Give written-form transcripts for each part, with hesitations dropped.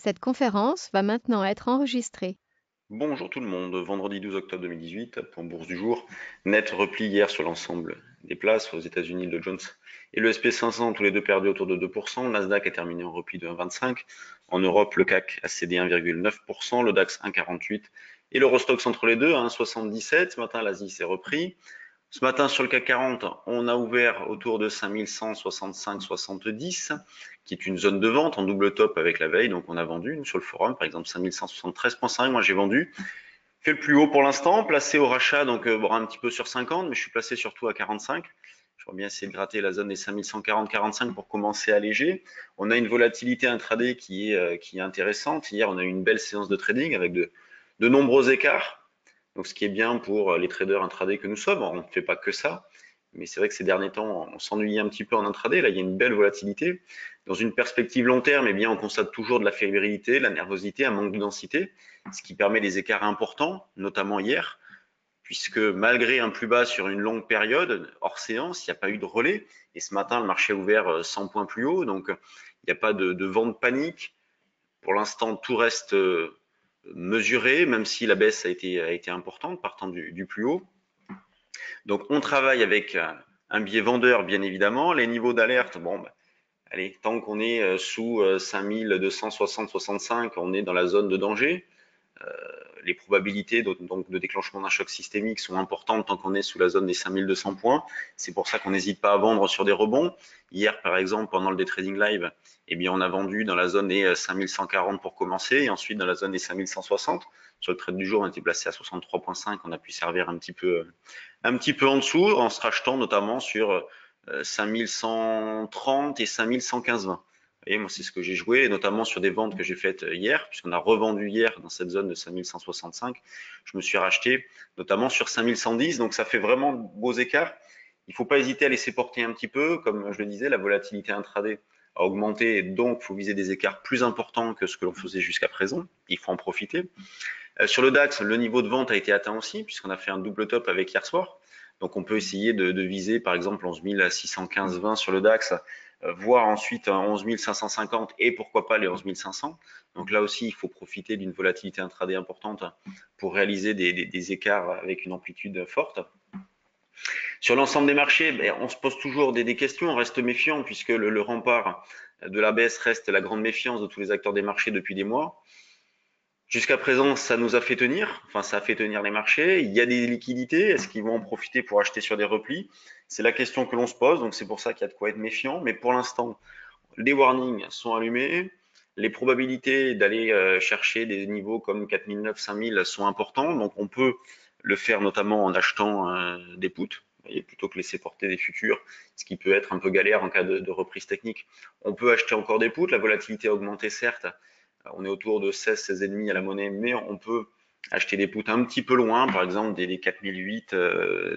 Cette conférence va maintenant être enregistrée. Bonjour tout le monde, vendredi 12 octobre 2018, pour Bourse du jour. Net repli hier sur l'ensemble des places, aux États-Unis, le Dow Jones et le SP 500, tous les deux perdus autour de 2%. Le Nasdaq a terminé en repli de 1,25. En Europe, le CAC a cédé 1,9%, le DAX 1,48 et l'Eurostoxx entre les deux, 1,77. Ce matin, l'Asie s'est repris. Ce matin, sur le CAC 40, on a ouvert autour de 5165,70, qui est une zone de vente en double top avec la veille. Donc, on a vendu sur le forum, par exemple 5173,5. Moi, j'ai vendu. Fait le plus haut pour l'instant, placé au rachat, donc bon, un petit peu sur 50, mais je suis placé surtout à 45. Je vais bien essayer de gratter la zone des 5140-45 pour commencer à alléger. On a une volatilité intraday qui est intéressante. Hier, on a eu une belle séance de trading avec de nombreux écarts. Donc, ce qui est bien pour les traders intraday que nous sommes. On ne fait pas que ça. Mais c'est vrai que ces derniers temps, on s'ennuyait un petit peu en intraday. Là, il y a une belle volatilité. Dans une perspective long terme, eh bien, on constate toujours de la fébrilité, de la nervosité, un manque de densité, ce qui permet des écarts importants, notamment hier, puisque malgré un plus bas sur une longue période, hors séance, il n'y a pas eu de relais. Et ce matin, le marché a ouvert 100 points plus haut, donc il n'y a pas de vent de panique. Pour l'instant, tout reste mesuré, même si la baisse a été importante, partant du plus haut. Donc on travaille avec un biais vendeur, bien évidemment. Les niveaux d'alerte, bon, bah, allez, tant qu'on est sous 5260-65, on est dans la zone de danger. Les probabilités donc de déclenchement d'un choc systémique sont importantes tant qu'on est sous la zone des 5200 points. C'est pour ça qu'on n'hésite pas à vendre sur des rebonds. Hier, par exemple, pendant le day trading live, eh bien, on a vendu dans la zone des 5140 pour commencer et ensuite dans la zone des 5160. Sur le trade du jour, on était placé à 63,5. On a pu servir un petit peu en dessous en se rachetant notamment sur 5130 et 5115,20. Vous voyez, moi, c'est ce que j'ai joué, et notamment sur des ventes que j'ai faites hier, puisqu'on a revendu hier dans cette zone de 5165. Je me suis racheté notamment sur 5110, donc ça fait vraiment beaux écarts. Il ne faut pas hésiter à laisser porter un petit peu. Comme je le disais, la volatilité intraday a augmenté, et donc il faut viser des écarts plus importants que ce que l'on faisait jusqu'à présent. Il faut en profiter. Sur le DAX, le niveau de vente a été atteint aussi, puisqu'on a fait un double top avec hier soir. Donc on peut essayer de viser par exemple 11 615,20 sur le DAX, voire ensuite 11 550 et pourquoi pas les 11 500. Donc là aussi, il faut profiter d'une volatilité intraday importante pour réaliser des écarts avec une amplitude forte. Sur l'ensemble des marchés, ben, on se pose toujours des questions, on reste méfiant puisque le rempart de la baisse reste la grande méfiance de tous les acteurs des marchés depuis des mois. Jusqu'à présent, ça nous a fait tenir, enfin ça a fait tenir les marchés. Il y a des liquidités, est-ce qu'ils vont en profiter pour acheter sur des replis? C'est la question que l'on se pose, donc c'est pour ça qu'il y a de quoi être méfiant. Mais pour l'instant, les warnings sont allumés, les probabilités d'aller chercher des niveaux comme 4009, 5000 sont importants, donc on peut le faire notamment en achetant des puts, plutôt que laisser porter des futurs, ce qui peut être un peu galère en cas de reprise technique. On peut acheter encore des puts, la volatilité a augmenté certes, on est autour de 16, 16,5 à la monnaie, mais on peut acheter des puts un petit peu loin, par exemple des 4008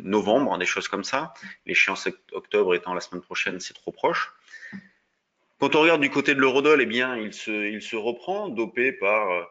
novembre, des choses comme ça. L'échéance octobre étant la semaine prochaine, c'est trop proche. Quand on regarde du côté de l'eurodoll, eh bien, il se reprend, dopé par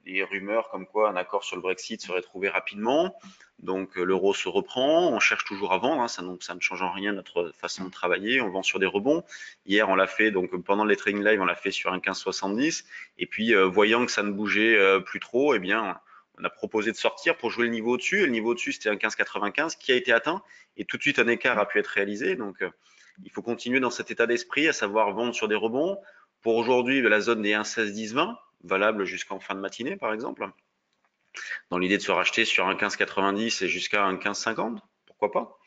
des rumeurs comme quoi un accord sur le Brexit serait trouvé rapidement. Donc l'euro se reprend, on cherche toujours à vendre, donc ça ne change en rien notre façon de travailler, on vend sur des rebonds. Hier on l'a fait, donc pendant les trading live, on l'a fait sur un 15,70, et puis voyant que ça ne bougeait plus trop, eh bien on a proposé de sortir pour jouer le niveau au-dessus, et le niveau au-dessus c'était un 15,95 qui a été atteint, et tout de suite un écart a pu être réalisé. Donc il faut continuer dans cet état d'esprit, à savoir vendre sur des rebonds. Pour aujourd'hui, la zone des 1,16, 10, 20, valable jusqu'en fin de matinée, par exemple, dans l'idée de se racheter sur un 15,90 et jusqu'à un 15,50, pourquoi pas.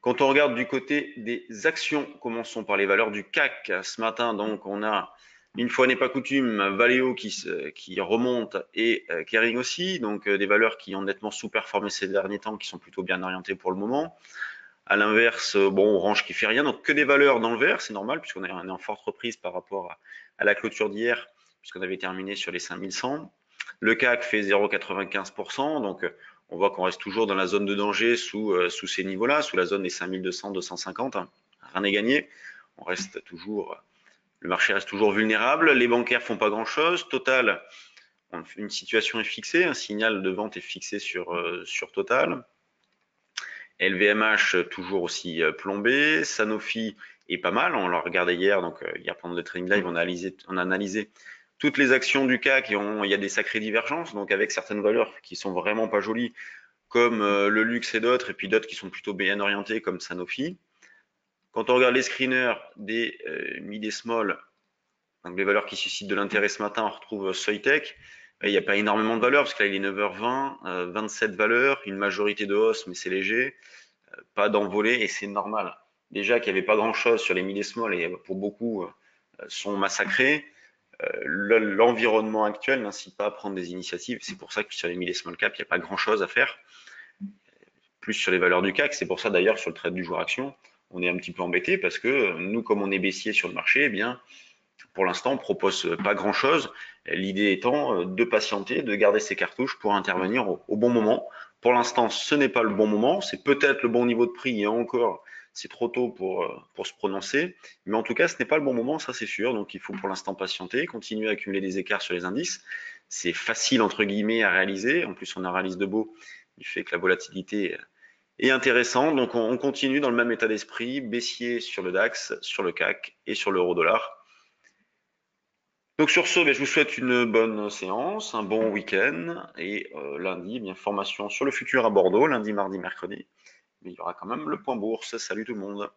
Quand on regarde du côté des actions, commençons par les valeurs du CAC. Ce matin, donc, on a, une fois n'est pas coutume, Valeo qui remonte et Kering aussi, donc des valeurs qui ont nettement sous-performé ces derniers temps, qui sont plutôt bien orientées pour le moment. À l'inverse, bon, Orange qui fait rien, donc que des valeurs dans le vert, c'est normal puisqu'on est en forte reprise par rapport à la clôture d'hier, puisqu'on avait terminé sur les 5100. Le CAC fait 0,95%, donc on voit qu'on reste toujours dans la zone de danger sous ces niveaux-là, sous la zone des 5200, 250. Rien n'est gagné, on reste toujours, le marché reste toujours vulnérable. Les bancaires font pas grand-chose. Total, une situation est fixée, un signal de vente est fixé sur Total. LVMH toujours aussi plombé, Sanofi est pas mal, on l'a regardé hier, donc hier pendant le trading live, on a analysé toutes les actions du CAC, il y a des sacrées divergences, donc avec certaines valeurs qui sont vraiment pas jolies, comme le luxe et d'autres, et puis d'autres qui sont plutôt bien orientées, comme Sanofi. Quand on regarde les screeners des mid et small, donc les valeurs qui suscitent de l'intérêt ce matin, on retrouve Soitec. Il n'y a pas énormément de valeurs, parce que là, il est 9h20, 27 valeurs, une majorité de hausse, mais c'est léger, pas d'envolée, et c'est normal. Déjà qu'il n'y avait pas grand-chose sur les mid et small, et pour beaucoup, sont massacrés. L'environnement actuel n'incite pas à prendre des initiatives. C'est pour ça que sur les mid et small cap, il n'y a pas grand-chose à faire. Plus sur les valeurs du CAC, c'est pour ça d'ailleurs sur le trade du jour action, on est un petit peu embêté parce que nous, comme on est baissier sur le marché, eh bien, pour l'instant, on propose pas grand-chose. L'idée étant de patienter, de garder ses cartouches pour intervenir au bon moment. Pour l'instant, ce n'est pas le bon moment. C'est peut-être le bon niveau de prix et encore, c'est trop tôt pour se prononcer. Mais en tout cas, ce n'est pas le bon moment, ça c'est sûr. Donc il faut pour l'instant patienter, continuer à accumuler des écarts sur les indices. C'est facile entre guillemets à réaliser. En plus, on a réalisé de beau. Il fait que la volatilité est intéressante. Donc on continue dans le même état d'esprit, baissier sur le DAX, sur le CAC et sur l'euro-dollar. Donc sur ce, je vous souhaite une bonne séance, un bon week-end et lundi, bien formation sur le futur à Bordeaux, lundi, mardi, mercredi. Mais il y aura quand même le point bourse. Salut tout le monde.